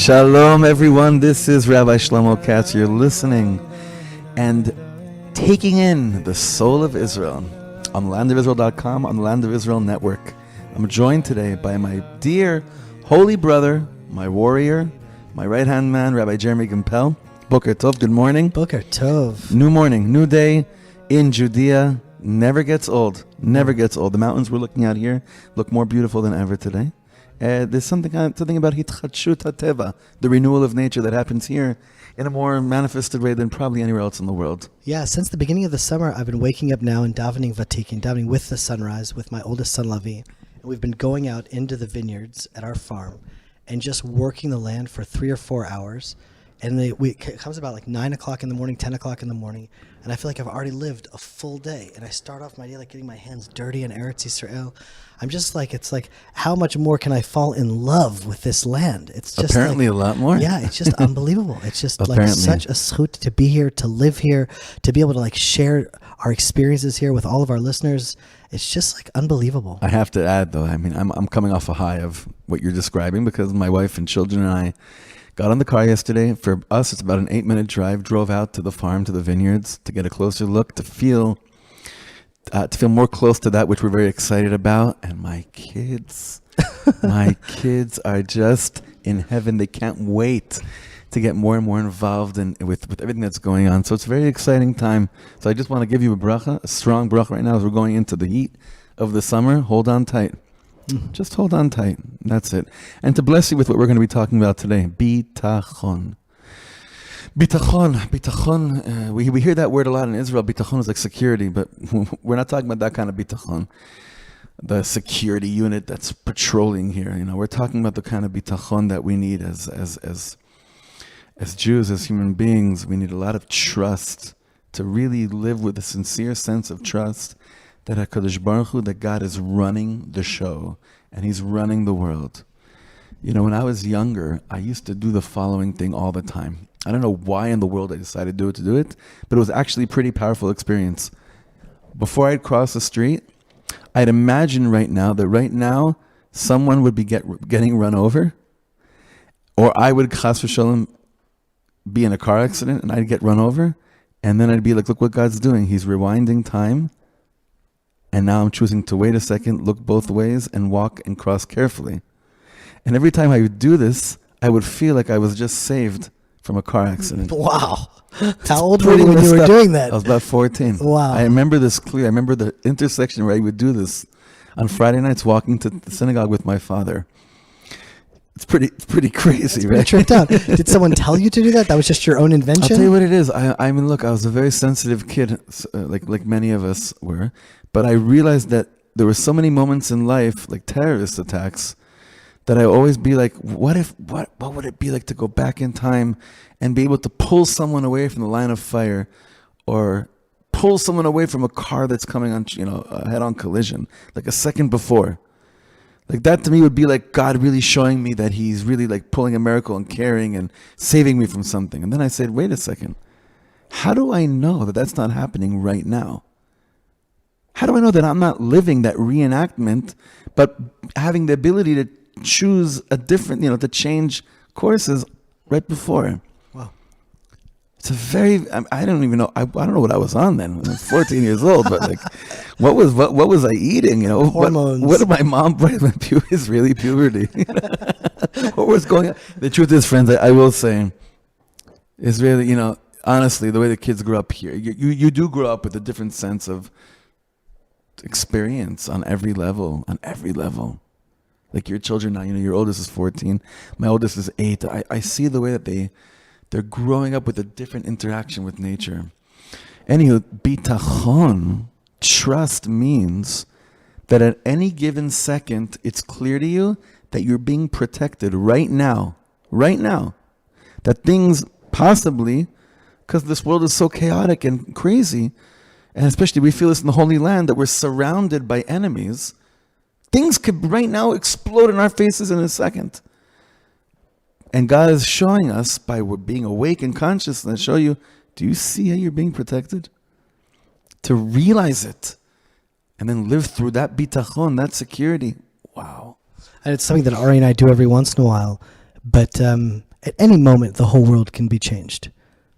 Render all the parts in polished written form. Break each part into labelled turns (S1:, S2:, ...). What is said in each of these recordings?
S1: Shalom, everyone. This is Rabbi Shlomo Katz. You're listening and taking in the soul of Israel on landofisrael.com, on the Land of Israel Network. I'm joined today by my dear holy brother, my warrior, my right-hand man, Rabbi Jeremy Gimpel. Boker Tov, good morning.
S2: Boker Tov.
S1: New morning, new day in Judea. Never gets old. Never gets old. The mountains we're looking at here look more beautiful than ever today. There's something about hitchadshut hateva, the renewal of nature that happens here in a more manifested way than probably anywhere else in the world.
S2: Yeah, since the beginning of the summer, I've been waking up now and davening vatikin, davening with the sunrise with my oldest son, Lavi. And we've been going out into the vineyards at our farm and just working the land for 3 or 4 hours. And it comes about like 9 o'clock in the morning, 10 o'clock in the morning, and I feel like I've already lived a full day. And I start off my day like getting my hands dirty in Eretz Yisrael. I'm just like, it's like, how much more can I fall in love with this land? It's just
S1: apparently
S2: like,
S1: a lot more.
S2: Yeah, it's just unbelievable. It's just like such a zchut to be here, to live here, to be able to like share our experiences here with all of our listeners. It's just like unbelievable.
S1: I have to add though, I mean, I'm coming off a high of what you're describing because my wife and children and I got on the car yesterday. For us, it's about an 8-minute drive. Drove out to the farm, to the vineyards, to get a closer look, to feel more close to that which we're very excited about. And my kids are just in heaven. They can't wait to get more and more involved with everything that's going on. So it's a very exciting time. So I just want to give you a bracha, a strong bracha right now as we're going into the heat of the summer. Hold on tight. Just hold on tight. That's it. And to bless you with what we're going to be talking about today. Bitachon. Bitachon. We hear that word a lot in Israel. Bitachon is like security, but we're not talking about that kind of bitachon. The security unit that's patrolling here. You know, we're talking about the kind of bitachon that we need as Jews, as human beings. We need a lot of trust to really live with a sincere sense of trust that HaKadosh Baruch Hu, that God is running the show and He's running the world. You know, when I was younger, I used to do the following thing all the time. I don't know why in the world I decided to do it, but it was actually a pretty powerful experience. Before I'd cross the street, I'd imagine right now someone would be getting run over, or I would, chas v'sholem, be in a car accident and I'd get run over, and then I'd be like, look what God's doing. He's rewinding time. And now I'm choosing to wait a second, look both ways, and walk and cross carefully. And every time I would do this, I would feel like I was just saved from a car accident.
S2: Wow. How old were you when you were doing that?
S1: I was about 14.
S2: Wow.
S1: I remember this clear. I remember the intersection where I would do this on Friday nights walking to the synagogue with my father. It's pretty crazy, right?
S2: Tricked out. Did someone tell you to do that? That was just your own invention?
S1: I'll tell you what it is. I mean, look, I was a very sensitive kid, like many of us were. But I realized that there were so many moments in life, like terrorist attacks, that I always be like, what would it be like to go back in time and be able to pull someone away from the line of fire, or pull someone away from a car that's coming on, a head-on collision, like a second before. Like that to me would be like God really showing me that He's really like pulling a miracle and caring and saving me from something. And then I said, wait a second, how do I know that that's not happening right now? How do I know that I'm not living that reenactment, but having the ability to choose a different, to change courses right before?
S2: Wow.
S1: It's a very, I don't even know, I don't know what I was on then. I was 14 years old, but like, what was I eating?
S2: Hormones.
S1: What did my mom bring when Israeli puberty? What was going on? The truth is, friends, I will say, Israeli, honestly, the way the kids grew up here, you do grow up with a different sense of experience on every level. Like your children now, your oldest is 14, my oldest is 8. I see the way that they're growing up with a different interaction with nature. Anywho, bitachon, trust, means that at any given second, it's clear to you that you're being protected right now, that things possibly, because this world is so chaotic and crazy, and especially we feel this in the Holy Land, that we're surrounded by enemies. Things could right now explode in our faces in a second. And God is showing us, by being awake and conscious, and show you, do you see how you're being protected? To realize it, and then live through that bitachon, that security. Wow.
S2: And it's something that Ari and I do every once in a while. But At any moment, the whole world can be changed.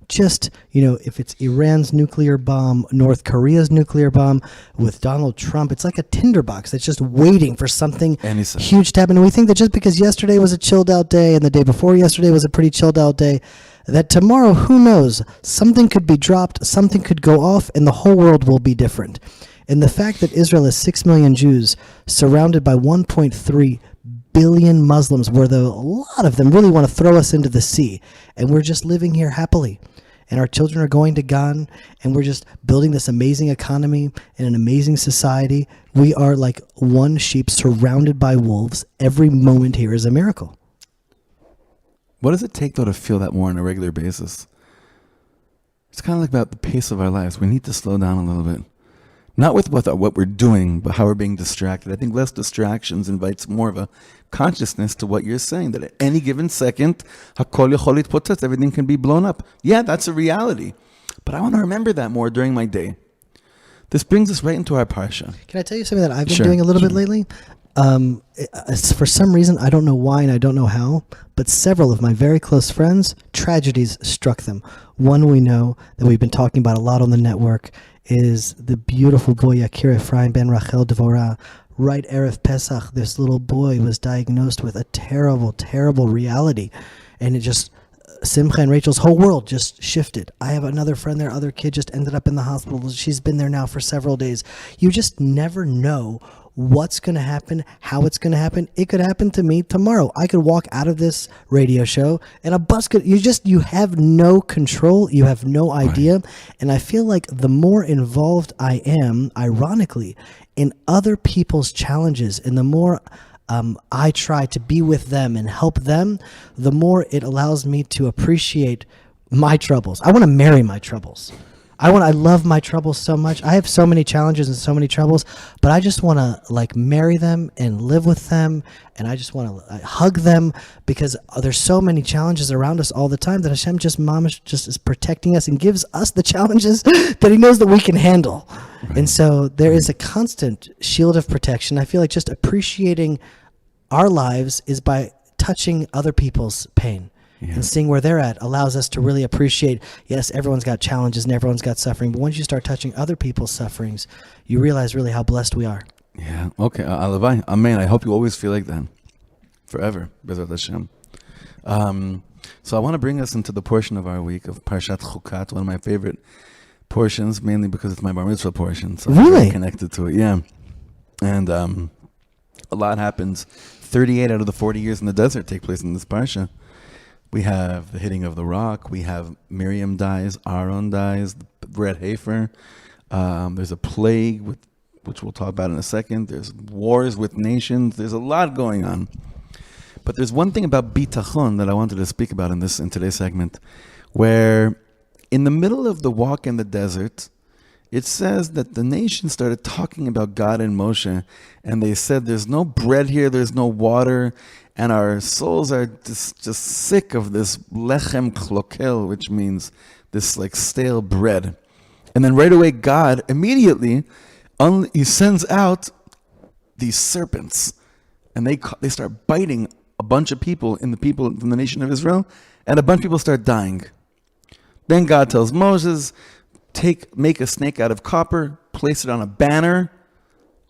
S2: Just, if it's Iran's nuclear bomb, North Korea's nuclear bomb, with Donald Trump, it's like a tinderbox that's just waiting for something huge to happen. And we think that just because yesterday was a chilled out day and the day before yesterday was a pretty chilled out day, that tomorrow, who knows, something could be dropped, something could go off, and the whole world will be different. And the fact that Israel is 6 million Jews surrounded by 1.3 billion Muslims, where a lot of them really want to throw us into the sea, and we're just living here happily. And our children are going to Gan, and we're just building this amazing economy and an amazing society. We are like one sheep surrounded by wolves. Every moment here is a miracle.
S1: What does it take, though, to feel that more on a regular basis? It's kind of like about the pace of our lives. We need to slow down a little bit. Not with what we're doing, but how we're being distracted. I think less distractions invites more of a consciousness to what you're saying, that at any given second, hakol yachol litpotetz, everything can be blown up. Yeah, that's a reality. But I want to remember that more during my day. This brings us right into our parsha.
S2: Can I tell you something that I've been doing a little bit lately? For some reason, I don't know why and I don't know how, but several of my very close friends, tragedies struck them. One we know that we've been talking about a lot on the network is the beautiful boy Yakir Ephraim ben Rachel Devora. Right Erev Pesach, this little boy was diagnosed with a terrible, terrible reality. And it just, Simcha and Rachel's whole world just shifted. I have another friend, their other kid just ended up in the hospital. She's been there now for several days. You just never know what's going to happen, how it's going to happen. It could happen to me tomorrow. I could walk out of this radio show and a bus could, you have no control. You have no idea. Right. And I feel like the more involved I am, ironically, in other people's challenges, and the more I try to be with them and help them, the more it allows me to appreciate my troubles. I want to marry my troubles. I love my troubles so much. I have so many challenges and so many troubles, but I just want to marry them and live with them, and I just want to hug them, because there's so many challenges around us all the time that Hashem mamish just is protecting us and gives us the challenges that He knows that we can handle. Right. And so there is a constant shield of protection. I feel like just appreciating our lives is by touching other people's pain. Yeah. And seeing where they're at allows us to really appreciate, yes, everyone's got challenges and everyone's got suffering, but once you start touching other people's sufferings, you realize really how blessed we are.
S1: Yeah, okay. Alavai. Amen. I hope you always feel like that. Forever. Bezrat Hashem. So I want to bring us into the portion of our week of Parshat Chukat, one of my favorite portions, mainly because it's my Bar Mitzvah portion. So I'm very connected to it, yeah. And a lot happens. 38 out of the 40 years in the desert take place in this Parsha. We have the hitting of the rock. We have Miriam dies. Aaron dies. The red heifer. There's a plague, which we'll talk about in a second. There's wars with nations. There's a lot going on. But there's one thing about bitachon that I wanted to speak about in today's segment, where in the middle of the walk in the desert, it says that the nation started talking about God and Moshe, and they said, there's no bread here, there's no water, and our souls are just sick of this lechem klokel, which means this stale bread. And then right away, God immediately, He sends out these serpents, and they start biting a bunch of people from the nation of Israel, and a bunch of people start dying. Then God tells Moses, make a snake out of copper, place it on a banner.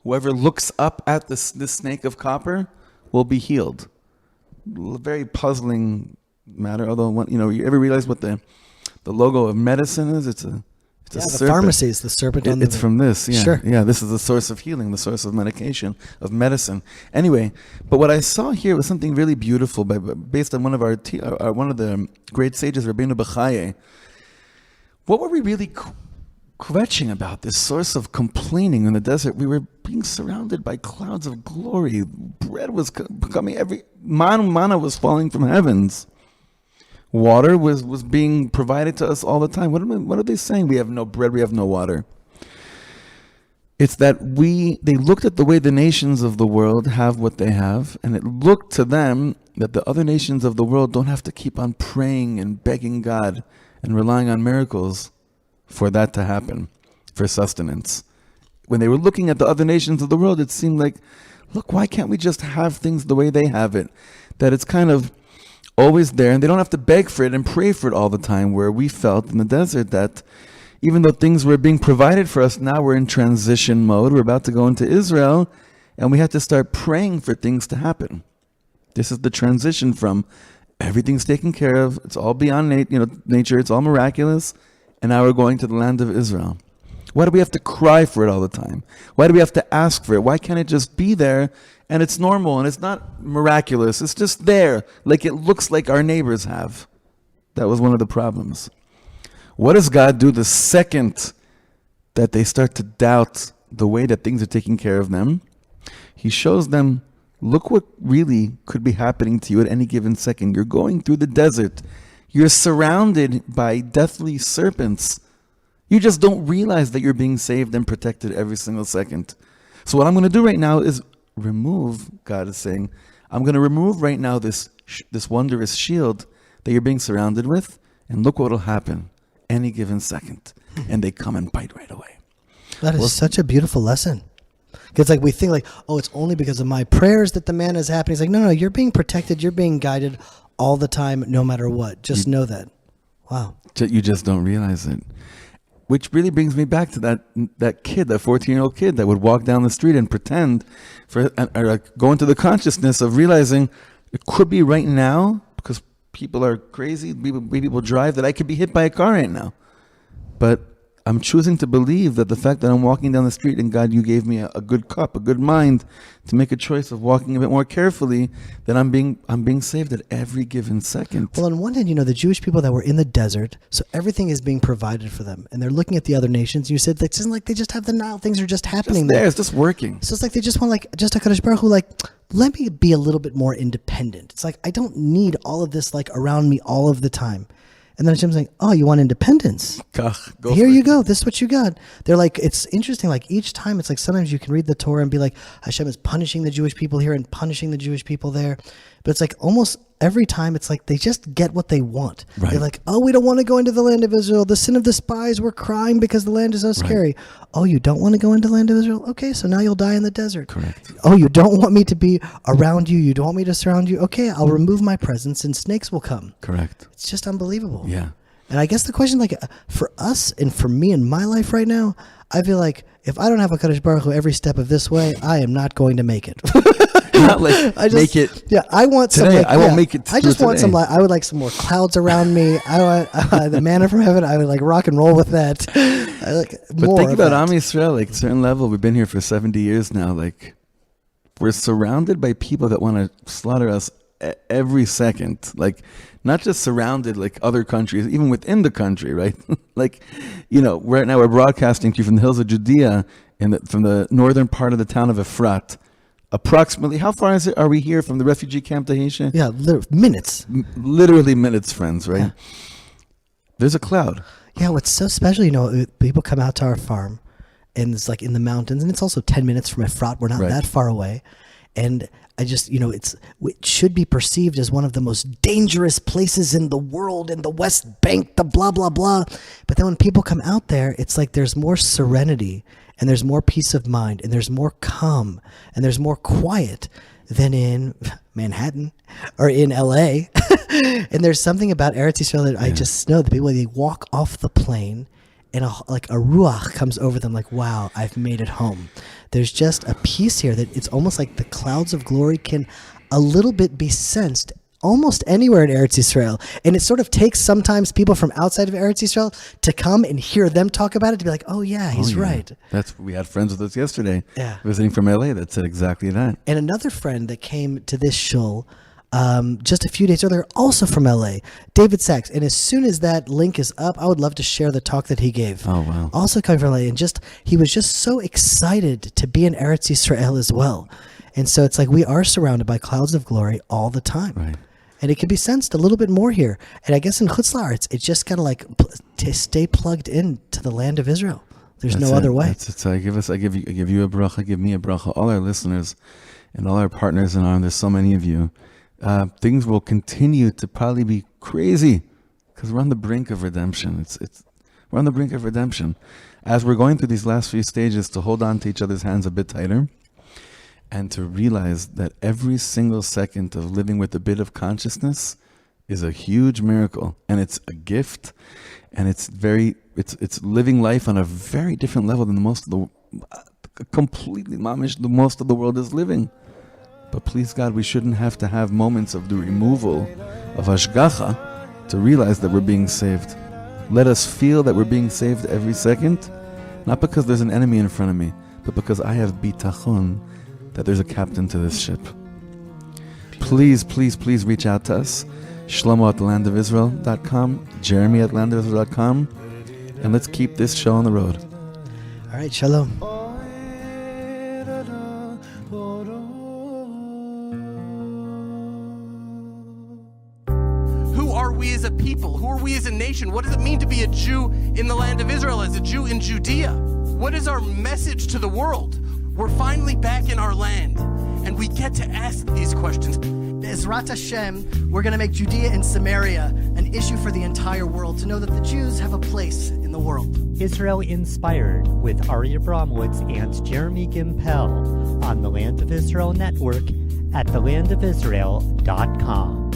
S1: Whoever looks up at this snake of copper will be healed. Very puzzling matter. Although, you ever realize what the logo of medicine is? It's a serpent.
S2: The pharmacy is the serpent.
S1: It's from this. Yeah,
S2: sure.
S1: Yeah, this is the source of healing, the source of medication, of medicine. Anyway, but what I saw here was something really beautiful, based on one of the great sages, Rabbeinu Bechaye. What were we really kvetching about? This source of complaining in the desert. We were being surrounded by clouds of glory. Bread was becoming manna was falling from heavens. Water was being provided to us all the time. What are they saying? We have no bread, we have no water. It's that they looked at the way the nations of the world have what they have, and it looked to them that the other nations of the world don't have to keep on praying and begging God and relying on miracles for that to happen, for sustenance. When they were looking at the other nations of the world, it seemed like, look, why can't we just have things the way they have it? That it's kind of always there, and they don't have to beg for it and pray for it all the time, where we felt in the desert that even though things were being provided for us, now we're in transition mode. We're about to go into Israel, and we have to start praying for things to happen. This is the transition from everything's taken care of, it's all beyond nature, it's all miraculous, and now we're going to the land of Israel. Why do we have to cry for it all the time? Why do we have to ask for it? Why can't it just be there and it's normal and it's not miraculous? It's just there, like it looks like our neighbors have. That was one of the problems. What does God do the second that they start to doubt the way that things are taking care of them? He shows them, look what really could be happening to you at any given second. You're going through the desert. You're surrounded by deathly serpents. You just don't realize that you're being saved and protected every single second. So what I'm going to do right now is remove, God is saying, I'm going to remove right now this wondrous shield that you're being surrounded with, and look what will happen any given second. And they come and bite right away.
S2: That is such a beautiful lesson. Because like we think like, oh, it's only because of my prayers that the manna is happening. It's like, no, you're being protected. You're being guided all the time, no matter what. Just know that. Wow.
S1: You just don't realize it. Which really brings me back to that kid, that 14-year-old kid that would walk down the street and pretend or go into the consciousness of realizing it could be right now, because people are crazy, people drive, that I could be hit by a car right now. But I'm choosing to believe that the fact that I'm walking down the street and God, you gave me a good cup, a good mind to make a choice of walking a bit more carefully, that I'm being saved at every given second.
S2: Well, on one hand, the Jewish people that were in the desert, so everything is being provided for them, and they're looking at the other nations. You said it isn't like they just have the Nile; things are just happening.
S1: Just there, it's just working.
S2: So it's like they just want just HaKadosh Baruch Hu, let me be a little bit more independent. It's like I don't need all of this around me all of the time. And then Hashem's like, oh, you want independence? Here you go. This is what you got. They're like, it's interesting. Each time, it's like sometimes you can read the Torah and be like, Hashem is punishing the Jewish people here and punishing the Jewish people there. But it's like almost every time, it's like they just get what they want. Right. They're like, oh, we don't want to go into the land of Israel. The sin of the spies, we're crying because the land is so scary. Right. Oh, you don't want to go into the land of Israel? Okay, so now you'll die in the desert.
S1: Correct.
S2: Oh, you don't want me to be around you? You don't want me to surround you? Okay, I'll remove my presence and snakes will come.
S1: Correct.
S2: It's just unbelievable.
S1: Yeah.
S2: And I guess the question, for us and for me in my life right now, I feel like if I don't have a Kadosh Baruch Hu every step of this way, I am not going to make it.
S1: Not make it.
S2: Yeah, I want
S1: today. I won't make it.
S2: I just want some. I would like some more clouds around me. I want the manna from heaven. I would rock and roll with that.
S1: But think about Am Yisrael. A certain level, we've been here for 70 years now. We're surrounded by people that want to slaughter us every second. Not just surrounded like other countries, even within the country, right? Right now we're broadcasting to you from the hills of Judea, from the northern part of the town of Efrat. Approximately, how far are we here from the refugee camp to Haitian?
S2: Yeah, minutes.
S1: Literally minutes, friends, right? Yeah. There's a cloud.
S2: Yeah, what's so special, people come out to our farm, and it's in the mountains, and it's also 10 minutes from Efrat. We're not that far away. And I just, it should be perceived as one of the most dangerous places in the world, in the West Bank, the blah, blah, blah. But then when people come out there, it's like there's more serenity, and there's more peace of mind, and there's more calm, and there's more quiet than in Manhattan or in LA. And there's something about Eretz Yisrael that I just know that people, they walk off the plane and a ruach comes over them wow, I've made it home. There's just a peace here that it's almost like the clouds of glory can a little bit be sensed almost anywhere in Eretz Yisrael. And it sort of takes sometimes people from outside of Eretz Yisrael to come and hear them talk about it, to be like, oh yeah, he's right.
S1: We had friends with us yesterday,
S2: yeah,
S1: visiting from LA, that said exactly that.
S2: And another friend that came to this shul just a few days earlier, also from LA, David Sachs. And as soon as that link is up, I would love to share the talk that he gave.
S1: Oh, wow.
S2: Also coming from LA. And he was just so excited to be in Eretz Yisrael as well. And so it's we are surrounded by clouds of glory all the time.
S1: Right.
S2: And it can be sensed a little bit more here. And I guess in Chutz La'aretz, it's just got to stay plugged in to the land of Israel. There's no other way.
S1: That's it. So I give you a bracha, give me a bracha, all our listeners and all our partners in arm. There's so many of you. Things will continue to probably be crazy because we're on the brink of redemption. We're on the brink of redemption. As we're going through these last few stages, to hold on to each other's hands a bit tighter and to realize that every single second of living with a bit of consciousness is a huge miracle, and it's a gift, and it's living life on a very different level than most of the most of the world is living. But please God, we shouldn't have to have moments of the removal of hashgacha to realize that we're being saved. Let us feel that we're being saved every second, not because there's an enemy in front of me, but because I have bitachon that there's a captain to this ship. Please, please, please reach out to us. Shlomo at landofisrael.com, Jeremy at landofisrael.com, and let's keep this show on the road.
S2: All right, shalom.
S3: Who are we as a people? Who are we as a nation? What does it mean to be a Jew in the land of Israel, as a Jew in Judea? What is our message to the world? We're finally back in our land, and we get to ask these questions.
S4: Ezrat Hashem, we're going to make Judea and Samaria an issue for the entire world, to know that the Jews have a place in the world.
S5: Israel Inspired with Aryeh Bromwitz and Jeremy Gimpel on the Land of Israel Network at thelandofisrael.com.